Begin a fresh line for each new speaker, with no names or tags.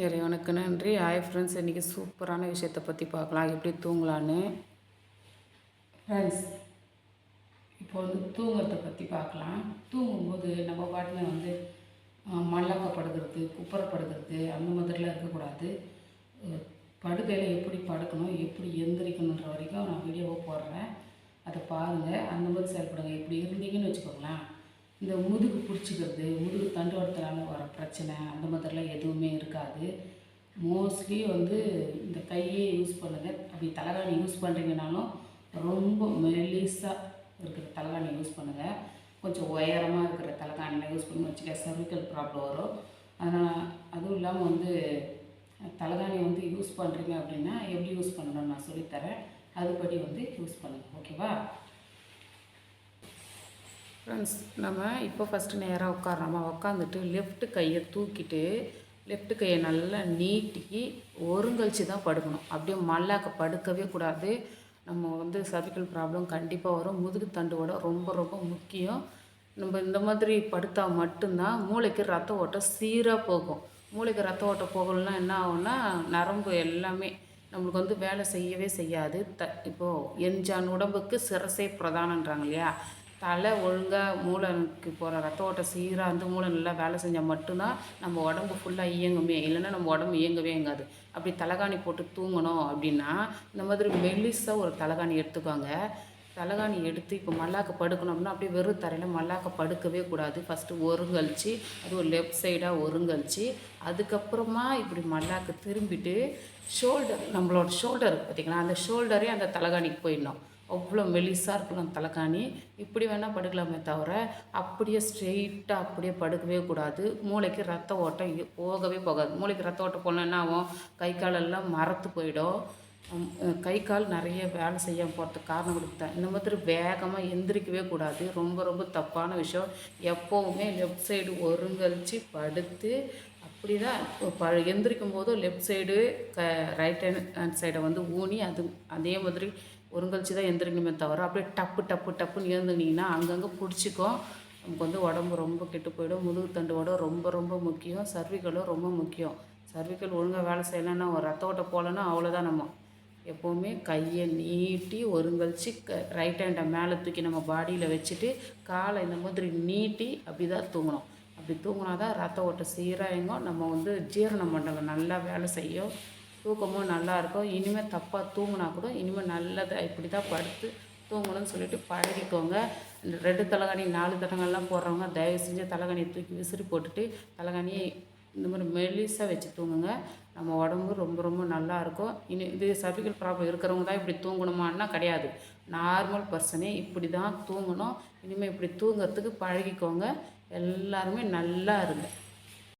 இறைவனுக்கு நன்றி. Hi friends, இன்றைக்கி சூப்பரான விஷயத்தை பற்றி பார்க்கலாம், எப்படி தூங்கலான்னு. ஃப்ரெண்ட்ஸ், இப்போ தூங்குறதை பற்றி பார்க்கலாம். தூங்கும்போது நம்ம பாட்டில் மல்லாக்கப்படுகிறது, குப்புறப்படுகிறது அந்த மாதிரிலாம் இருக்கக்கூடாது. படுக்கையில் எப்படி படுக்கணும், எப்படி எந்திரிக்கணுன்ற வரைக்கும் நான் வீடியோவை போடுறேன், அதை பாருங்கள். அந்த மாதிரி செயல்படுங்க. இப்படி இருந்தீங்கன்னு வச்சுக்கோங்களேன், இந்த முதுகு பிடிச்சிக்கிறது, முதுகு தண்டுவடத்தினால வர பிரச்சனை அந்த மாதிரிலாம் எதுவுமே இருக்காது. மோஸ்ட்லி இந்த கையே யூஸ் பண்ணுங்கள். அப்படி தலைகாணி யூஸ் பண்ணுறீங்கனாலும் ரொம்ப மெலிசாக இருக்கிற தலைகாணி யூஸ் பண்ணுங்கள். கொஞ்சம் உயரமாக இருக்கிற தலைகாணியில் யூஸ் பண்ணி வச்சுக்க, சர்விக்கல் ப்ராப்ளம் வரும். அதனால் அதுவும் இல்லாமல் தலைகாணி யூஸ் பண்ணுறீங்க அப்படின்னா எப்படி யூஸ் பண்ணணும்னு நான் சொல்லித்தரேன். அதுபடி யூஸ் பண்ணுங்கள், ஓகேவா ஃப்ரெண்ட்ஸ்? நம்ம இப்போ ஃபஸ்ட்டு நேராக உட்காரோமா, உட்காந்துட்டு லெஃப்ட்டு கையை தூக்கிட்டு லெஃப்ட்டு கையை நல்லா நீட்டி ஒருங்கழிச்சு தான் படுக்கணும். அப்படியே மல்லாக்க படுக்கவே கூடாது. நம்ம சர்விக்கல் ப்ராப்ளம் கண்டிப்பாக வரும். முதுகு தண்டுவோட ரொம்ப ரொம்ப முக்கியம். நம்ம இந்த மாதிரி படுத்தால் மட்டும்தான் மூளைக்கு ரத்த ஓட்டம் சீராக போகும். மூளைக்கு ரத்த ஓட்டம் போகலன்னா என்ன ஆகும்னா, நரம்பு எல்லாமே நம்மளுக்கு வேலை செய்யவே செய்யாது. இப்போது எஞ்சான் உடம்புக்கு சிரசே பிரதானன்றாங்க இல்லையா? தலை ஒழுங்காக மூளைக்கு போகிற ரத்த ஓட்டம் சீராக மூளை நல்லா வேலை செஞ்சால் மட்டும்தான் நம்ம உடம்பு ஃபுல்லாக இயங்குமே. இல்லைன்னா நம்ம உடம்பு இயங்கவே இயங்காது. அப்படி தலைகாணி போட்டு தூங்கணும் அப்படின்னா இந்த மாதிரி மெல்லிசாக ஒரு தலைகாணி எடுத்துக்கோங்க. தலைகாணி எடுத்து இப்போ மல்லாக்க படுக்கணும் அப்படின்னா அப்படியே வெறும் தரையில் மல்லாக்க படுக்கவே கூடாது. ஃபஸ்ட்டு ஒருங்கழிச்சு, அதுவும் லெஃப்ட் சைடாக ஒருங்கழிச்சு, அதுக்கப்புறமா இப்படி மல்லாக்க திரும்பிட்டு நம்மளோட ஷோல்டர் பார்த்திங்களா, அந்த ஷோல்டரே அந்த தலைகாணிக்கு போயிடணும். அவ்வளோ மெலிசாக இருக்கணும் தலைகாணி. இப்படி வேணால் படுக்கலாமே தவிர அப்படியே ஸ்ட்ரெயிட்டாக அப்படியே படுக்கவே கூடாது. மூளைக்கு ரத்த ஓட்டம் போகவே போகாது. மூளைக்கு ரத்த ஓட்டம் போனால் என்ன ஆகும், கை காலெல்லாம் மரத்து போயிடும். கை கால் நிறைய வேலை செய்ய போகிறதுக்கு காரணம் கொடுத்தேன். இந்த மாதிரி வேகமாக எந்திரிக்கவே கூடாது. ரொம்ப ரொம்ப தப்பான விஷயம். எப்போவுமே லெஃப்ட் சைடு ஒருங்கழிச்சு படுத்து அப்படி தான் எந்திரிக்கும் போதும் லெஃப்ட் சைடு ரைட் ஹேண்ட் சைடை ஊனி அதே மாதிரி ஒருங்கழிச்சு தான் எந்திரிக்கணுமே தவிர அப்படியே டப்பு டப்பு டப்புன்னு எழுந்துனீங்கன்னா அங்கங்கே பிடிச்சிக்கும். நமக்கு உடம்பு ரொம்ப கெட்டு போயிடும். முதுகு தண்டுவோட ரொம்ப ரொம்ப முக்கியம். சர்விக்கலும் ரொம்ப முக்கியம். சர்விக்கல் ஒழுங்காக வேலை செய்யலைன்னா ஒரு ரத்த ஓட்டம் போகலன்னா அவ்வளோதான். நம்ம எப்போவுமே கையை நீட்டி ஒருங்கழிச்சு ரைட் ஹேண்டை மேலே தூக்கி நம்ம பாடியில் வச்சுட்டு காலை இந்த மாதிரி நீட்டி அப்படி தான் தூங்கணும். அப்படி தூங்கினா தான் ரத்த ஓட்டம் சீராகும். நம்ம ஜீரண மண்டலம் நல்லா வேலை செய்யும். தூக்கமும் நல்லாயிருக்கும். இனிமேல் தப்பாக தூங்கினா கூட இனிமேல் நல்லதை இப்படி தான் படுத்து தூங்கணும்னு சொல்லிட்டு பழகிக்கோங்க. இந்த 2 தலைகாணி 4 தலைகாணிலாம் போடுறவங்க தயவு செஞ்சு தலைகாணியை தூக்கி விசிறி போட்டுட்டு தலைகாணியை இந்த மாதிரி மெலிசாக வச்சு தூங்குங்க. நம்ம உடம்பு ரொம்ப ரொம்ப நல்லாயிருக்கும். இது சர்விக்கல் ப்ராப்ளம் இருக்கிறவங்க தான் இப்படி தூங்கணுமான்னா கிடையாது. நார்மல் பர்சனே இப்படி தான் தூங்கணும். இனிமேல் இப்படி தூங்கிறதுக்கு பழகிக்கோங்க. எல்லாருமே நல்லா இருங்க.